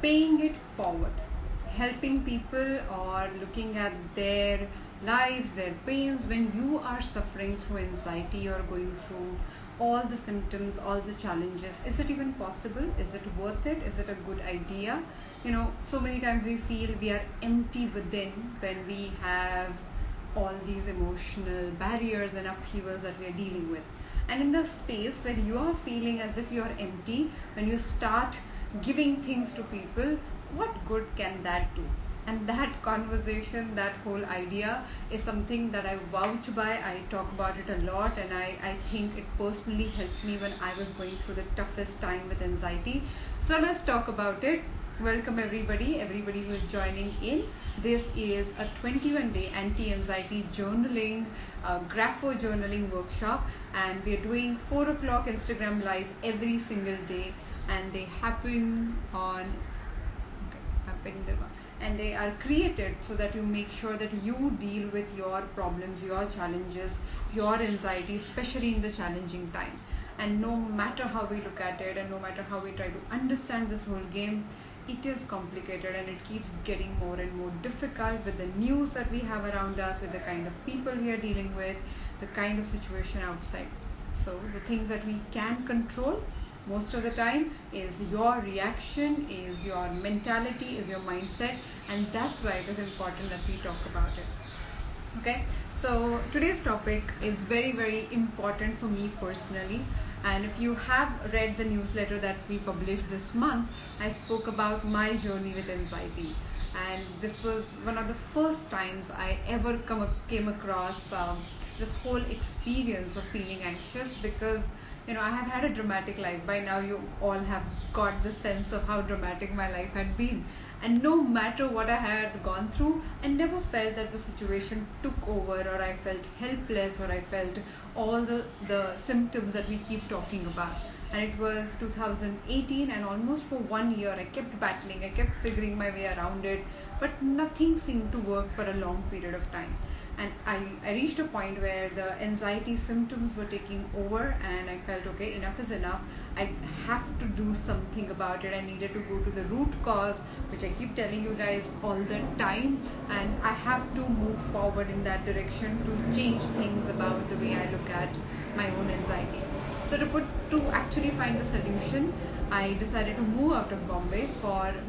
paying it forward, helping people or looking at their lives, their pains. When you are suffering through anxiety or going through all the symptoms, all the challenges, is it even possible? Is it worth it? Is it a good idea? So many times we feel we are empty within when we have all these emotional barriers and upheavals that we are dealing with. And in the space where you are feeling as if you are empty, when you start giving things to people, what good can that do? And that conversation, that whole idea is something that I vouch by. I talk about it a lot, and I think it personally helped me when I was going through the toughest time with anxiety. So let's talk about it. Welcome everybody who is joining in. This is a 21-day anti-anxiety journaling, grapho journaling workshop, and we are doing 4 o'clock Instagram live every single day, and they happen on and they are created so that you make sure that you deal with your problems, your challenges, your anxiety, especially in the challenging time. And no matter how we look at it, and no matter how we try to understand this whole game, it is complicated, and it keeps getting more and more difficult with the news that we have around us, with the kind of people we are dealing with, the kind of situation outside. So the things that we can control most of the time is your reaction, is your mentality, is your mindset, and that's why it is important that we talk about it. Okay, so today's topic is very, very important for me personally. And if you have read the newsletter that we published this month, I spoke about my journey with anxiety. And this was one of the first times I ever came across this whole experience of feeling anxious, because I have had a dramatic life. By now you all have got the sense of how dramatic my life had been. And no matter what I had gone through, I never felt that the situation took over, or I felt helpless, or I felt all the symptoms that we keep talking about. And it was 2018, and almost for 1 year I kept battling, I kept figuring my way around it, but nothing seemed to work for a long period of time. And I reached a point where the anxiety symptoms were taking over, and I felt, okay, enough is enough. I have to do something about it. I needed to go to the root cause, which I keep telling you guys all the time, and I have to move forward in that direction to change things about the way I look at my own anxiety. So to actually find the solution, I decided to move out of Bombay.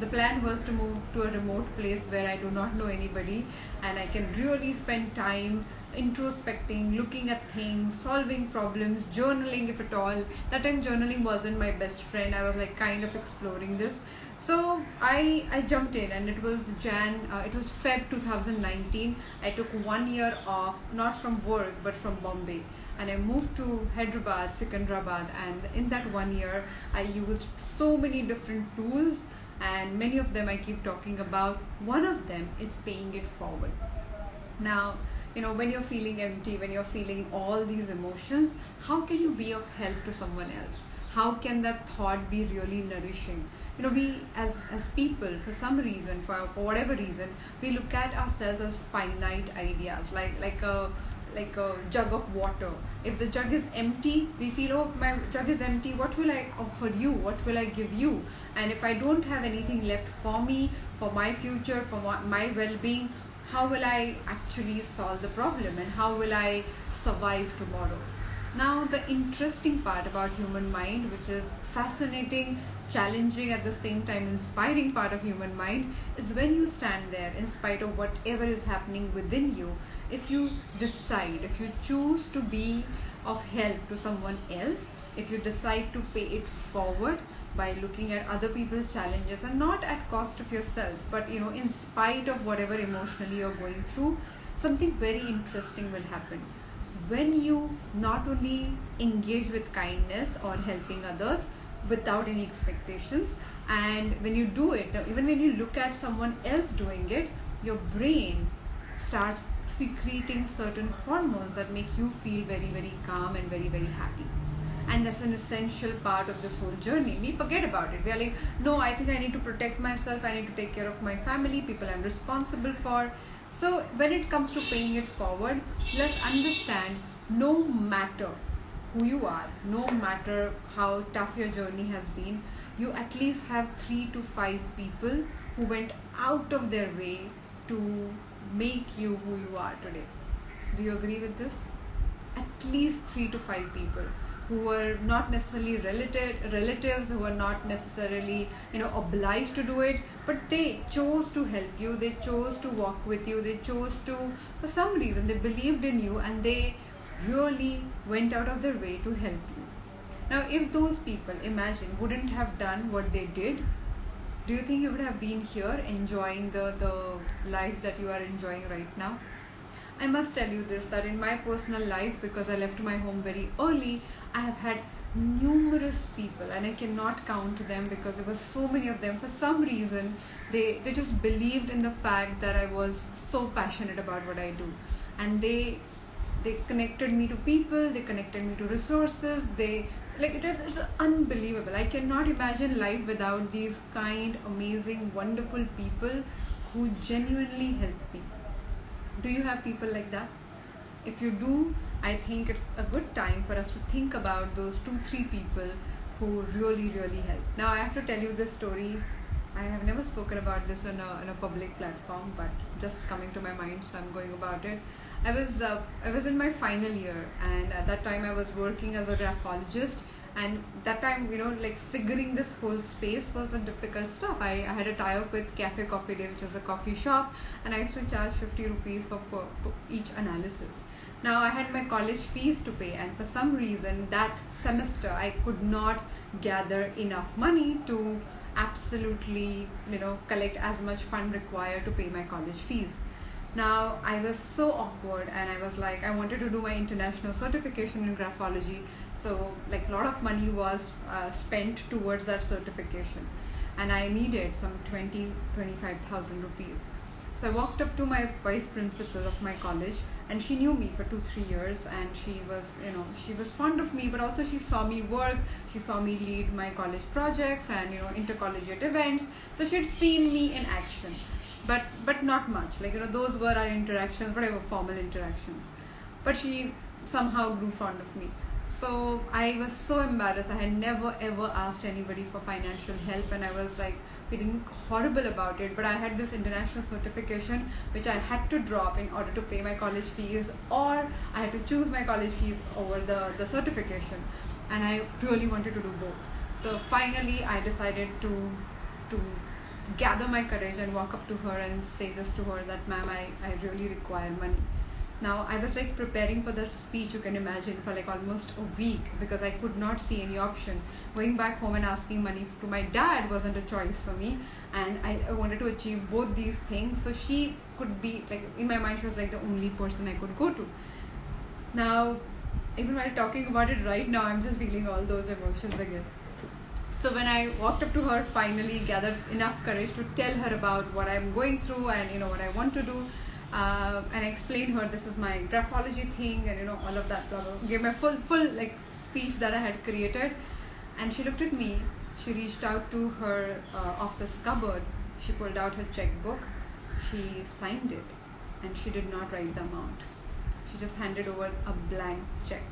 The plan was to move to a remote place where I do not know anybody, and I can really spend time introspecting, looking at things, solving problems, journaling if at all. That time journaling wasn't my best friend. I was kind of exploring this. So I jumped in, and it was Feb 2019. I took 1 year off, not from work but from Bombay. And I moved to Hyderabad, Secunderabad, and in that 1 year, I used so many different tools, and many of them I keep talking about. One of them is paying it forward. Now, when you're feeling empty, when you're feeling all these emotions, how can you be of help to someone else? How can that thought be really nourishing? We as people, for some reason, for whatever reason, we look at ourselves as finite ideas, like a jug of water. If the jug is empty, we feel, oh, my jug is empty, what will I offer you, what will I give you? And if I don't have anything left for me, for my future, for my well-being, how will I actually solve the problem, and how will I survive tomorrow? Now, the interesting part about human mind, which is fascinating, challenging, at the same time inspiring part of human mind, is when you stand there in spite of whatever is happening within you. If you decide, if you choose to be of help to someone else, if you decide to pay it forward by looking at other people's challenges, and not at cost of yourself, but in spite of whatever emotionally you're going through, something very interesting will happen. When you not only engage with kindness or helping others without any expectations, and when you do it, even when you look at someone else doing it, your brain starts secreting certain hormones that make you feel very, very calm and very, very happy. And that's an essential part of this whole journey. We forget about it. We are like, no, I think I need to protect myself, I need to take care of my family, people I'm responsible for. So when it comes to paying it forward, let's understand, no matter who you are, no matter how tough your journey has been, you at least have 3 to 5 people who went out of their way to make you who you are today. Do you agree with this? At least 3 to 5 people who were not necessarily relatives, who were not necessarily obliged to do it, but they chose to help you, they chose to walk with you, they chose to, for some reason they believed in you, and they really went out of their way to help you. Now if those people, imagine, wouldn't have done what they did, do you think you would have been here enjoying the life that you are enjoying right now? I must tell you this, that in my personal life, because I left my home very early, I have had numerous people, and I cannot count them because there were so many of them. For some reason, they just believed in the fact that I was so passionate about what I do, and they connected me to people, they connected me to resources. It's unbelievable. I cannot imagine life without these kind, amazing, wonderful people who genuinely help me. Do you have people like that? If you do, I think it's a good time for us to think about those 2-3 people who really, really help. Now I have to tell you this story. I have never spoken about this on a public platform, but just coming to my mind, so I'm going about it. I was in my final year, and at that time I was working as a graphologist, and that time figuring this whole space was a difficult stuff. I had a tie-up with Cafe Coffee Day, which is a coffee shop, and I used to charge 50 rupees for each analysis. Now I had my college fees to pay, and for some reason that semester I could not gather enough money to absolutely collect as much fund required to pay my college fees. Now I was so awkward, and I was like, I wanted to do my international certification in graphology, so a lot of money was spent towards that certification, and I needed some 25,000 rupees. So I walked up to my vice principal of my college, and she knew me for 2-3 years, and she was fond of me, but also she saw me work, she saw me lead my college projects and intercollegiate events, so she had seen me in action. But not much, those were our interactions, whatever formal interactions, but she somehow grew fond of me. So I was so embarrassed. I had never ever asked anybody for financial help, and I was feeling horrible about it. But I had this international certification which I had to drop in order to pay my college fees, or I had to choose my college fees over the certification, and I really wanted to do both. So finally I decided to gather my courage and walk up to her and say this to her, that ma'am, I really require money. Now I was preparing for that speech, you can imagine, for almost a week, because I could not see any option. Going back home and asking money to my dad wasn't a choice for me, and I wanted to achieve both these things. So she could be in my mind, she was the only person I could go to. Now even while talking about it right now, I'm just feeling all those emotions again. So when I walked up to her, finally gathered enough courage to tell her about what I'm going through and what I want to do, and I explained her this is my graphology thing and all of that, blah, blah, blah. Gave my full speech that I had created, and she looked at me. She reached out to her office cupboard. She pulled out her checkbook. She signed it, and she did not write the amount. She just handed over a blank check.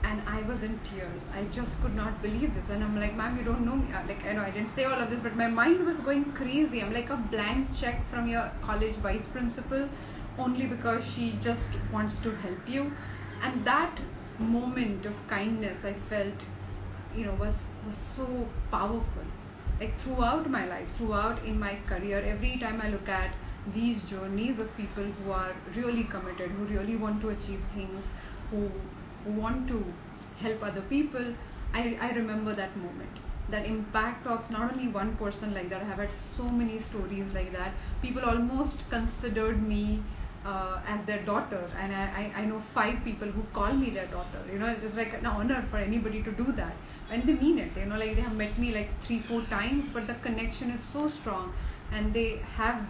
And I was in tears. I just could not believe this. And I'm like, ma'am, you don't know me. I know I didn't say all of this, but my mind was going crazy. I'm like, a blank check from your college vice principal only because she just wants to help you. And that moment of kindness I felt, was so powerful. Throughout my life, throughout in my career, every time I look at these journeys of people who are really committed, who really want to achieve things, who want to help other people, I remember that moment, that impact of not only one person like that. I have had so many stories like that. People almost considered me as their daughter, and I know 5 people who call me their daughter. It's just an honor for anybody to do that, and they mean it. They have met me 3-4 times, but the connection is so strong, and they have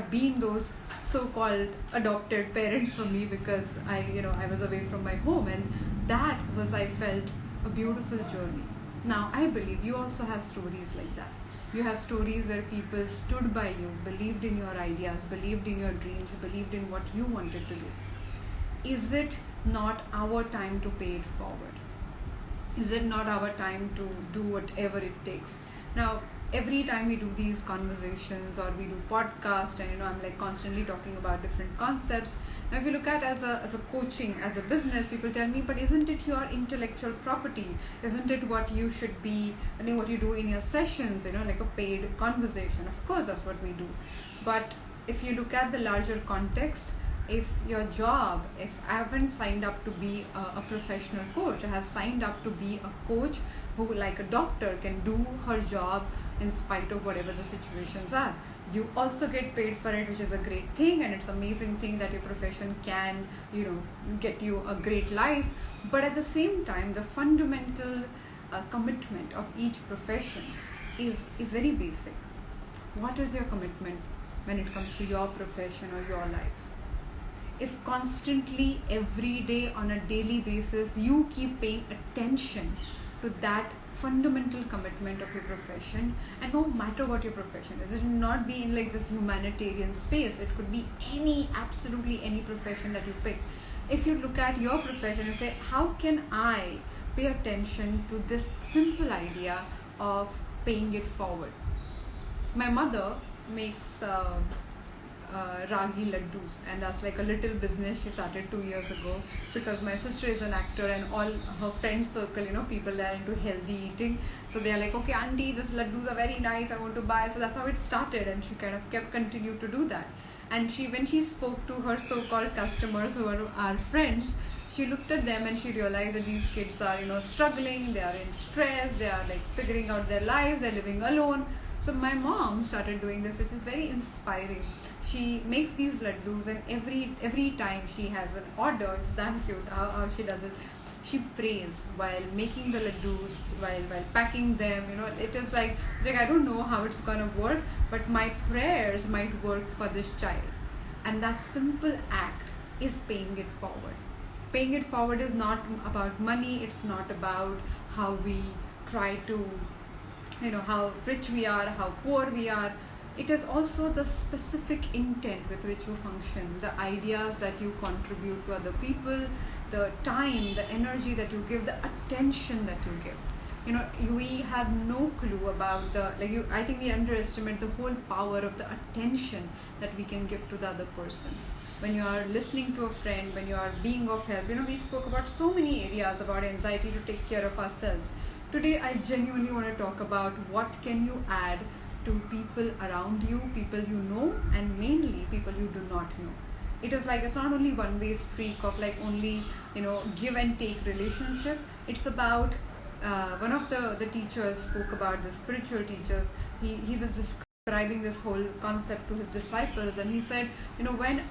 been those so-called adopted parents for me, because I was away from my home, and that was, I felt, a beautiful journey. Now I believe you also have stories like that. You have stories where people stood by you, believed in your ideas, believed in your dreams, believed in what you wanted to do. Is it not our time to pay it forward? Is it not our time to do whatever it takes? Now, every time we do these conversations or we do podcast, and I'm like constantly talking about different concepts. Now, if you look at as a coaching, as a business, people tell me, but isn't it your intellectual property? Isn't it what you should be, what you do in your sessions, like a paid conversation? Of course, that's what we do. But if you look at the larger context, if your job, if I haven't signed up to be a professional coach, I have signed up to be a coach who, like a doctor, can do her job in spite of whatever the situations are. You also get paid for it, which is a great thing, and it's an amazing thing that your profession can, get you a great life. But at the same time, the fundamental commitment of each profession is very basic. What is your commitment when it comes to your profession or your life? If constantly, every day, on a daily basis, you keep paying attention to that fundamental commitment of your profession, and no matter what your profession is, it will not be in like this humanitarian space, it could be absolutely any profession that you pick. If you look at your profession and say, how can I pay attention to this simple idea of paying it forward? My mother makes ragi laddus, and that's like a little business she started 2 years ago, because my sister is an actor and all her friend circle, people are into healthy eating, so they are like, okay auntie, this laddus are very nice, I want to buy. So that's how it started, and she kind of continued to do that. And when she spoke to her so-called customers who are our friends, she looked at them and she realized that these kids are struggling, they are in stress, they are like figuring out their lives, they're living alone. So my mom started doing this, which is very inspiring. She makes these laddus, and every time she has an order, it's damn cute how she does it. She prays while making the laddus, while packing them. It is like I don't know how it's gonna work, but my prayers might work for this child. And that simple act is paying it forward. Paying it forward is not about money. It's not about how we try to, how rich we are, how poor we are. It is also the specific intent with which you function, the ideas that you contribute to other people, the time, the energy that you give, the attention that you give. We have no clue about I think we underestimate the whole power of the attention that we can give to the other person. When you are listening to a friend, when you are being of help, we spoke about so many areas about anxiety to take care of ourselves. Today, I genuinely want to talk about what can you add to people around you, people you know, and mainly people you do not know. It is like, it's not only one-way streak of like only, give and take relationship. It's about, one of the teachers spoke about, the spiritual teachers, he was describing this whole concept to his disciples, and he said, when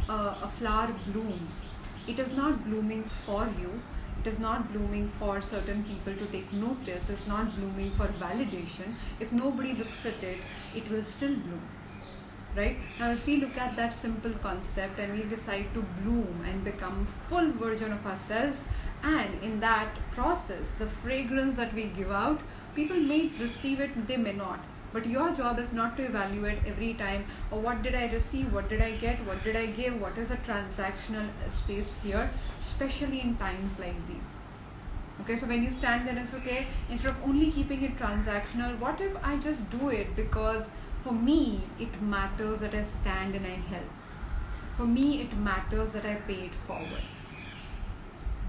a flower blooms, it is not blooming for you. It is not blooming for certain people to take notice. It's not blooming for validation. If nobody looks at it, it will still bloom. Right? Now, if we look at that simple concept and we decide to bloom and become full version of ourselves, and in that process, the fragrance that we give out, people may receive it, they may not. But your job is not to evaluate every time, or what did I receive, what did I get, what did I give, what is the transactional space here, especially in times like these. Okay, so when you stand there, it's okay, instead of only keeping it transactional, what if I just do it because for me, it matters that I stand and I help. For me, it matters that I pay it forward.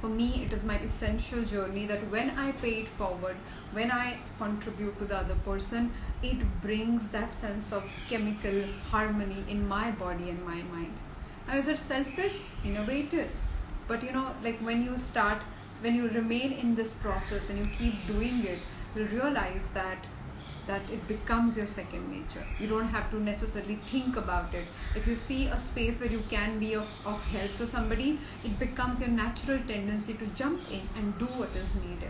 For me, it is my essential journey that when I pay it forward, when I contribute to the other person, it brings that sense of chemical harmony in my body and my mind. Now, is it selfish? In a way it is. But like when you remain in this process, when you keep doing it, you'll realize that it becomes your second nature. You don't have to necessarily think about it. If you see a space where you can be of help to somebody, it becomes your natural tendency to jump in and do what is needed.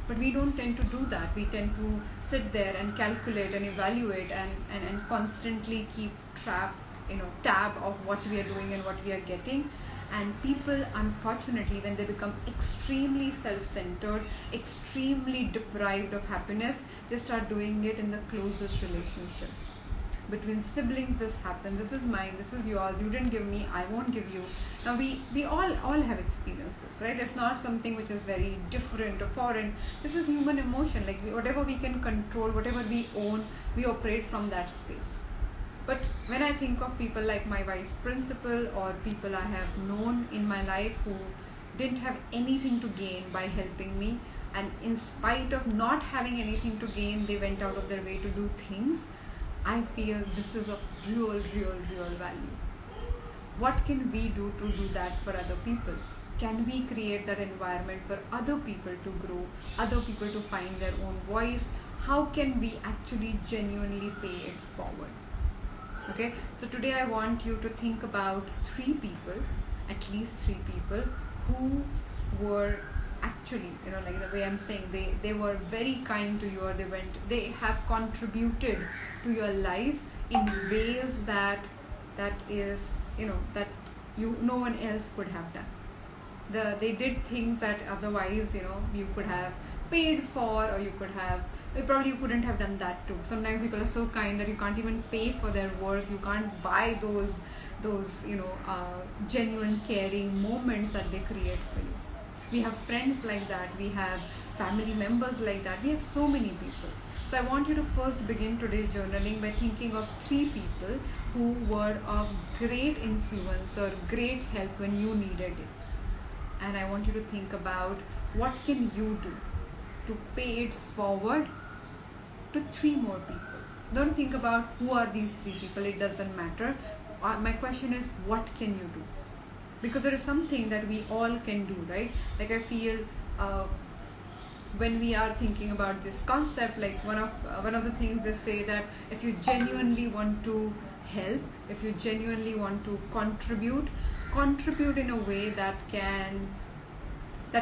But we don't tend to do that. We tend to sit there and calculate and evaluate and constantly keep tab of what we are doing and what we are getting. And people, unfortunately, when they become extremely self-centered, extremely deprived of happiness, they start doing it in the closest relationship. between siblings this happens. This is mine, this is yours, you didn't give me, I won't give you. Now we all have experienced this, right? It's not something which is very different or foreign. This is human emotion. Like whatever we can control, whatever we own, we operate from that space. But when I think of people like my vice principal or people I have known in my life who didn't have anything to gain by helping me, and in spite of not having anything to gain, they went out of their way to do things, I feel this is of real value. What can we do to do that for other people? Can we create that environment for other people to grow, other people to find their own voice? How can we actually genuinely pay it forward? Okay, so today I want you to think about three people, at least three people who were actually, like the way I'm saying, they were very kind to you, or they have contributed to your life in ways that is, that no one else could have done. They did things that otherwise, you could have paid for, or you couldn't have done that too. Sometimes people are so kind that you can't even pay for their work. You can't buy those genuine caring moments that they create for you. We have friends like that, we have family members like that, we have so many people. So I want you to first begin today's journaling by thinking of three people who were of great influence or great help when you needed it. And I want you to think about what can you do to pay it forward to three more people. Don't think about who are these three people, it doesn't matter. My question is, what can you do? Because there is something that we all can do, right? Like I feel when we are thinking about this concept, like one of the things they say, that if you genuinely want to help, if you genuinely want to contribute in a way that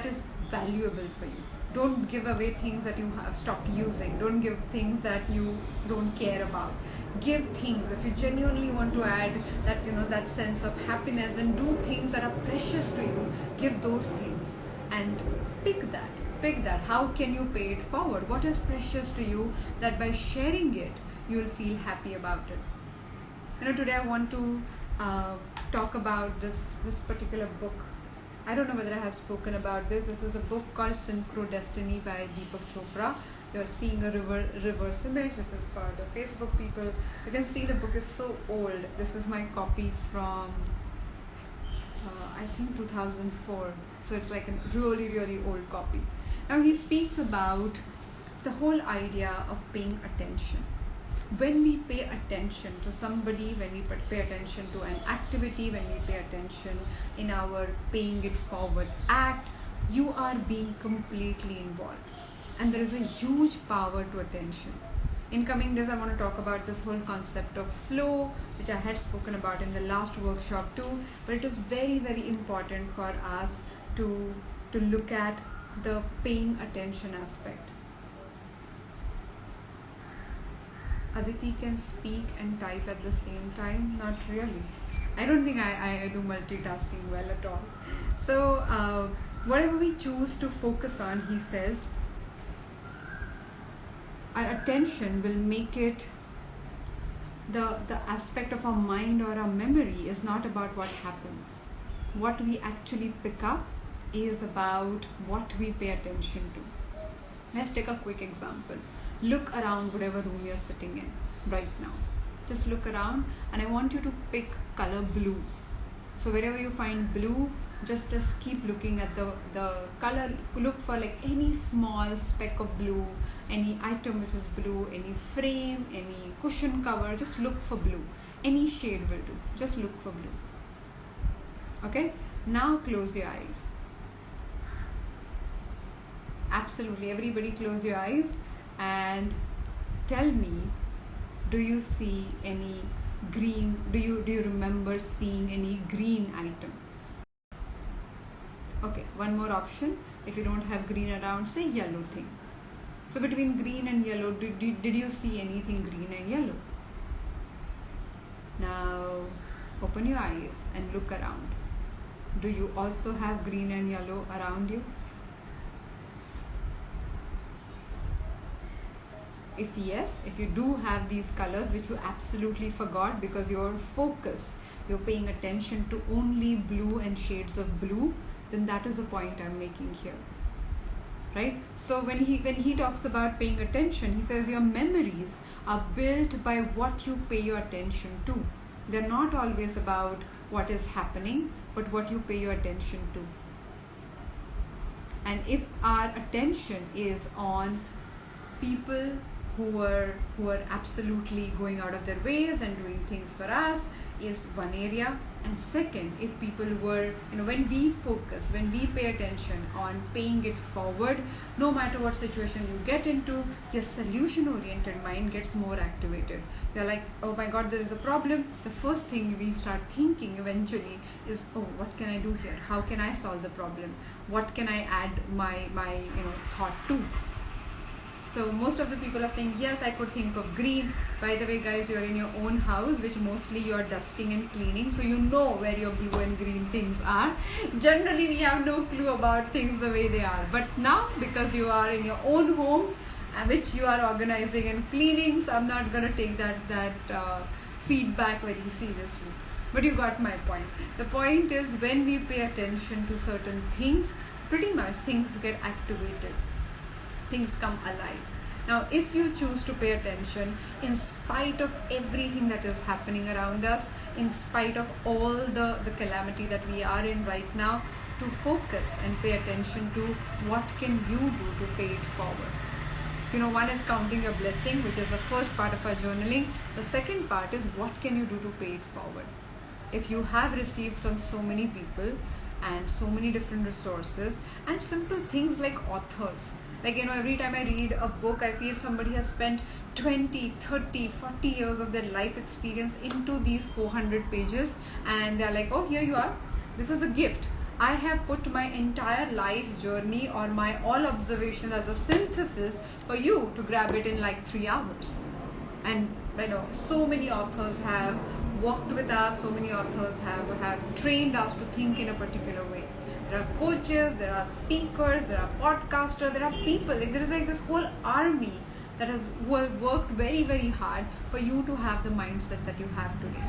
is valuable for you. Don't give away things that you have stopped using. Don't give things that you don't care about. Give things. If you genuinely want to add that, that sense of happiness, then do things that are precious to you. Give those things and pick that. How can you pay it forward? What is precious to you that by sharing it, you will feel happy about it? Today I want to talk about this particular book. I don't know whether I have spoken about this. This is a book called Synchro Destiny by Deepak Chopra. You're seeing a reverse image. This is for the Facebook people. You can see the book is so old. This is my copy from I think 2004. So it's like a really old copy. Now he speaks about the whole idea of paying attention. When we pay attention to somebody, when we pay attention to an activity, when we pay attention in our paying it forward act, you are being completely involved. And there is a huge power to attention. In coming days, I want to talk about this whole concept of flow, which I had spoken about in the last workshop too. But it is very important for us to look at the paying attention aspect. Aditi can speak and type at the same time? Not really. I don't think I do multitasking well at all. So whatever we choose to focus on, he says, our attention will make it the aspect of our mind or our memory is not about what happens. What we actually pick up is about what we pay attention to. Let's take a quick example. Look around whatever room you're sitting in right now. Just look around, and I want you to pick color blue. So wherever you find blue, just keep looking at the color. Look for like any small speck of blue, any item which is blue, any frame, any cushion cover. Just look for blue. Any shade will do. Just look for blue. Okay? Now close your eyes. Absolutely, everybody close your eyes and tell me, do you see any green? Do you remember seeing any green item? Okay, one more option. If you don't have green around, say yellow thing. So between green and yellow, did you see anything green and yellow? Now open your eyes and look around. Do you also have green and yellow around you? If yes, if you do have these colors which you absolutely forgot because you're focused, you're paying attention to only blue and shades of blue, then that is the point I'm making here. Right? So when he talks about paying attention, he says your memories are built by what you pay your attention to. They're not always about what is happening, but what you pay your attention to. And if our attention is on people who are absolutely going out of their ways and doing things for us, is one area. And second, if people were, when we focus, when we pay attention on paying it forward, no matter what situation you get into, your solution oriented mind gets more activated. You're like, oh my god, there is a problem. The first thing we start thinking eventually is, oh, what can I do here? How can I solve the problem? What can I add my thought to? So most of the people are saying, yes, I could think of green. By the way, guys, you're in your own house, which mostly you're dusting and cleaning. So you know where your blue and green things are. Generally, we have no clue about things the way they are. But now, because you are in your own homes, which you are organizing and cleaning, so I'm not going to take that feedback very seriously. But you got my point. The point is, when we pay attention to certain things, pretty much things get activated. Things come alive. Now, if you choose to pay attention in spite of everything that is happening around us, in spite of all the calamity that we are in right now, to focus and pay attention to what can you do to pay it forward. One is counting your blessing, which is the first part of our journaling. The second part is what can you do to pay it forward. If you have received from so many people and so many different resources and simple things like authors, like, every time I read a book, I feel somebody has spent 20, 30, 40 years of their life experience into these 400 pages, and they're like, oh, here you are. This is a gift. I have put my entire life journey or my all observations as a synthesis for you to grab it in like 3 hours. And so many authors have walked with us, so many authors have trained us to think in a particular way. There are coaches, there are speakers, there are podcasters, there are people. There is this whole army that has worked very, very hard for you to have the mindset that you have today.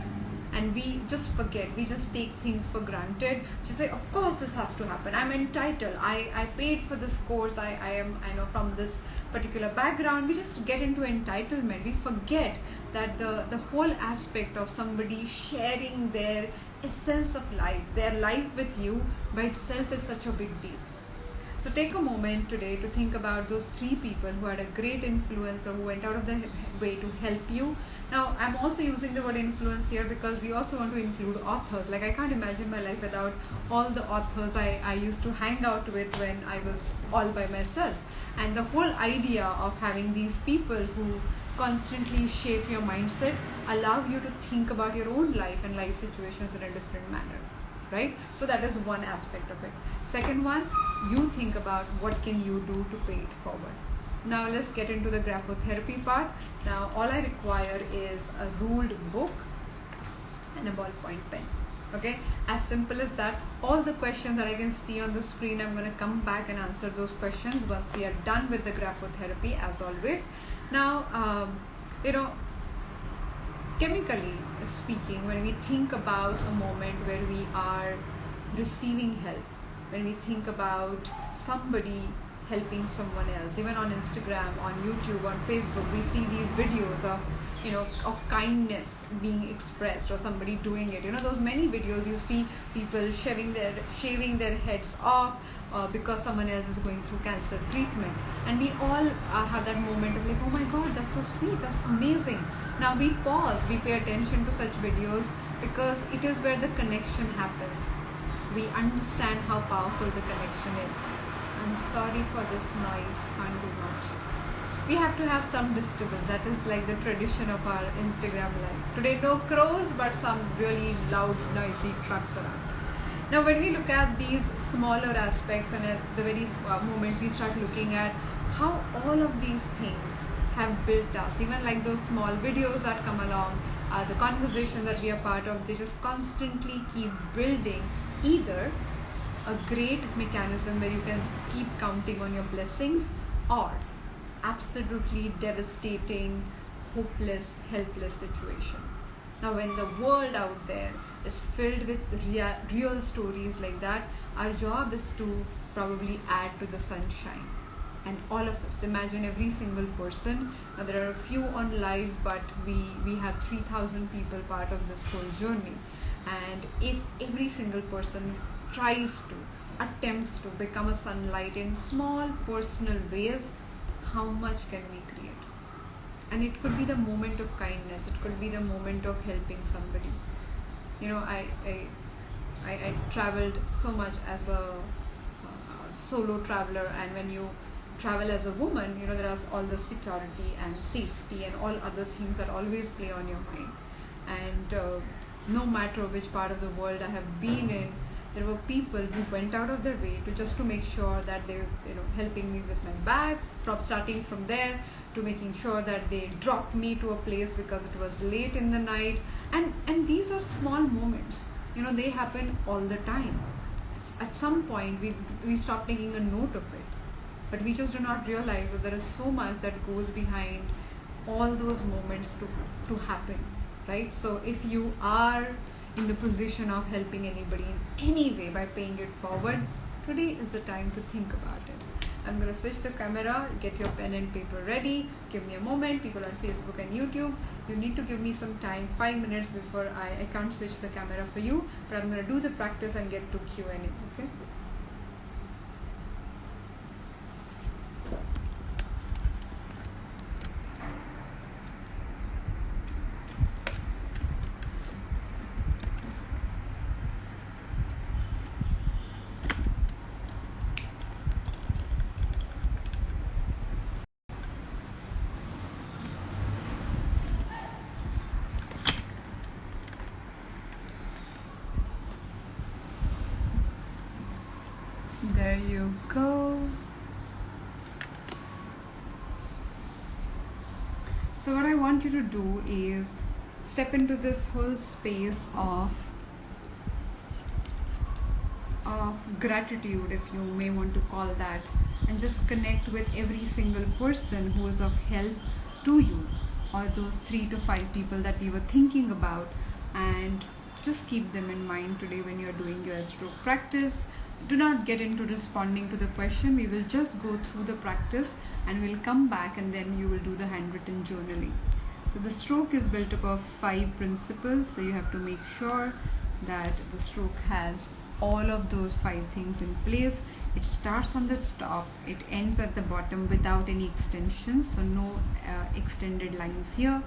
And we just forget, we just take things for granted. Just say, of course this has to happen. I'm entitled. I paid for this course. I know from this particular background. We just get into entitlement. We forget that the whole aspect of somebody sharing their essence of life, their life with you by itself is such a big deal. So take a moment today to think about those 3 people who had a great influence or who went out of their way to help you. Now, I'm also using the word influence here because we also want to include authors. Like, I can't imagine my life without all the authors I used to hang out with when I was all by myself. And the whole idea of having these people who constantly shape your mindset allow you to think about your own life and life situations in a different manner. Right? So that is one aspect of it. Second one, you think about what can you do to pay it forward. Now let's get into the graphotherapy part. Now all I require is a ruled book and a ballpoint pen. Okay, as simple as that. All the questions that I can see on the screen, I'm going to come back and answer those questions once we are done with the graphotherapy, as always. Now, chemically speaking, when we think about a moment where we are receiving help, when we think about somebody helping someone else, even on Instagram, on YouTube, on Facebook, we see these videos of kindness being expressed or somebody doing it. Those many videos you see people shaving their heads off because someone else is going through cancer treatment, and we all have that moment of like, oh my god, that's so sweet, that's amazing. Now we pause, we pay attention to such videos because it is where the connection happens. We understand how powerful the connection is. I'm sorry for this noise, can't do much. We have to have some disturbance. That is like the tradition of our Instagram life. Today no crows, but some really loud, noisy trucks around. Now when we look at these smaller aspects, and at the very moment we start looking at how all of these things have built us, even like those small videos that come along, the conversations that we are part of, they just constantly keep building either a great mechanism where you can keep counting on your blessings, or absolutely devastating, hopeless, helpless situation. Now, when the world out there is filled with real stories like that, our job is to probably add to the sunshine. And all of us, imagine every single person. Now, there are a few on live, but we have 3,000 people part of this whole journey. And if every single person tries to, attempts to become a sunlight in small personal ways, how much can we create? And it could be the moment of kindness, it could be the moment of helping somebody. You know, I traveled so much as a solo traveler, and when you travel as a woman, you know, there is all the security and safety and all other things that always play on your mind. And no matter which part of the world I have been in, there were people who went out of their way to just to make sure that they, you know, helping me with my bags, from starting from there to making sure that they dropped me to a place because it was late in the night. And these are small moments, you know, they happen all the time. At some point we stop taking a note of it, but we just do not realize that there is so much that goes behind all those moments to happen, right? So if you are in the position of helping anybody in any way by paying it forward, today is the time to think about it. I'm going to switch the camera, get your pen and paper ready, give me a moment. People on Facebook and YouTube, you need to give me some time, 5 minutes before I can't switch the camera for you, but I'm going to do the practice and get to Q&A, okay? There you go. So what I want you to do is step into this whole space of gratitude, if you may want to call that, and just connect with every single person who is of help to you, or those 3 to 5 people that we were thinking about, and just keep them in mind today when you're doing your stroke practice. Do not get into responding to the question. We will just go through the practice and we'll come back, and then you will do the handwritten journaling. So the stroke is built up of 5 principles, so you have to make sure that the stroke has all of those 5 things in place. It starts on the top, it ends at the bottom without any extensions, so no extended lines here.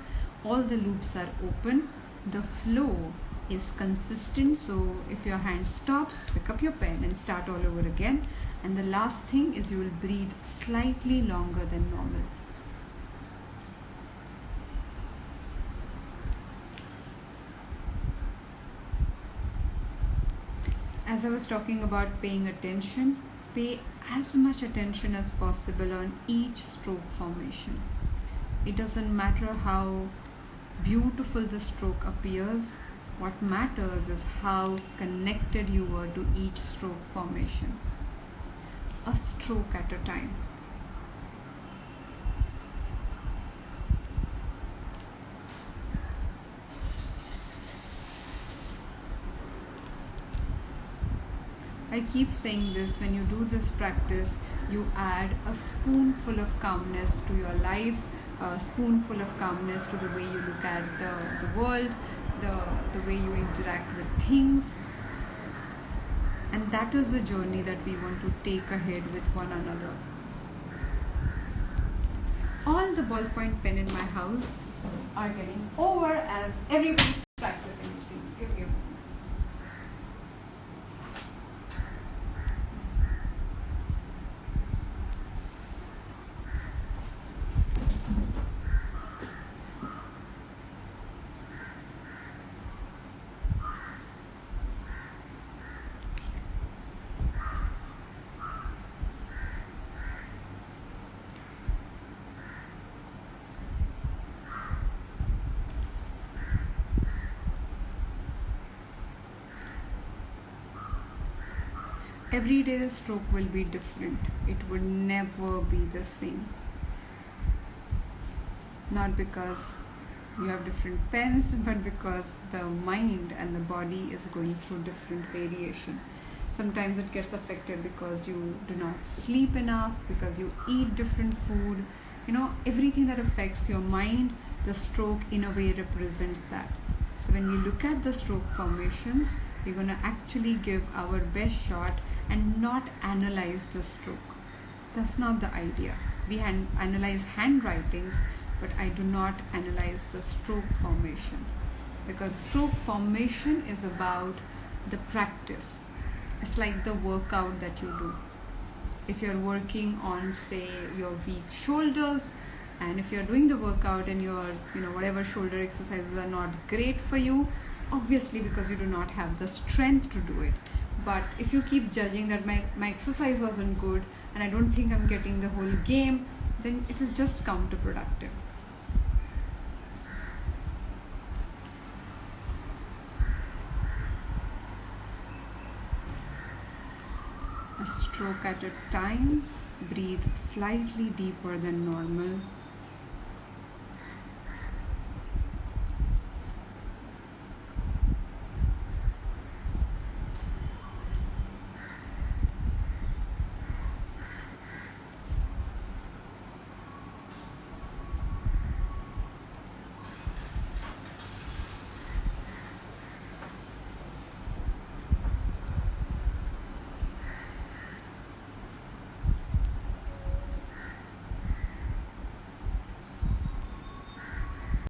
All the loops are open. The flow is consistent, so if your hand stops, pick up your pen and start all over again. And the last thing is you will breathe slightly longer than normal. As I was talking about paying attention, pay as much attention as possible on each stroke formation. It doesn't matter how beautiful the stroke appears. What matters is how connected you were to each stroke formation. A stroke at a time. I keep saying this, when you do this practice, you add a spoonful of calmness to your life, a spoonful of calmness to the way you look at the world, the way you interact with things. And that is the journey that we want to take ahead with one another. All the ballpoint pen in my house are getting over as everybody's practicing these things. Give me a moment. Every day the stroke will be different. It would never be the same. not because you have different pens, but because the mind and the body is going through different variation. Sometimes it gets affected because you do not sleep enough, because you eat different food. Everything that affects your mind, the stroke in a way represents that. So when we look at the stroke formations, we're going to actually give our best shot and not analyze the stroke. That's not the idea. We analyze handwritings, but I do not analyze the stroke formation, because stroke formation is about the practice. It's like the workout that you do. If you're working on, say, your weak shoulders, and if you're doing the workout and your whatever shoulder exercises are not great for you, obviously because you do not have the strength to do it. But if you keep judging that my exercise wasn't good and I don't think I'm getting the whole game, then it is just counterproductive. A stroke at a time. Breathe slightly deeper than normal.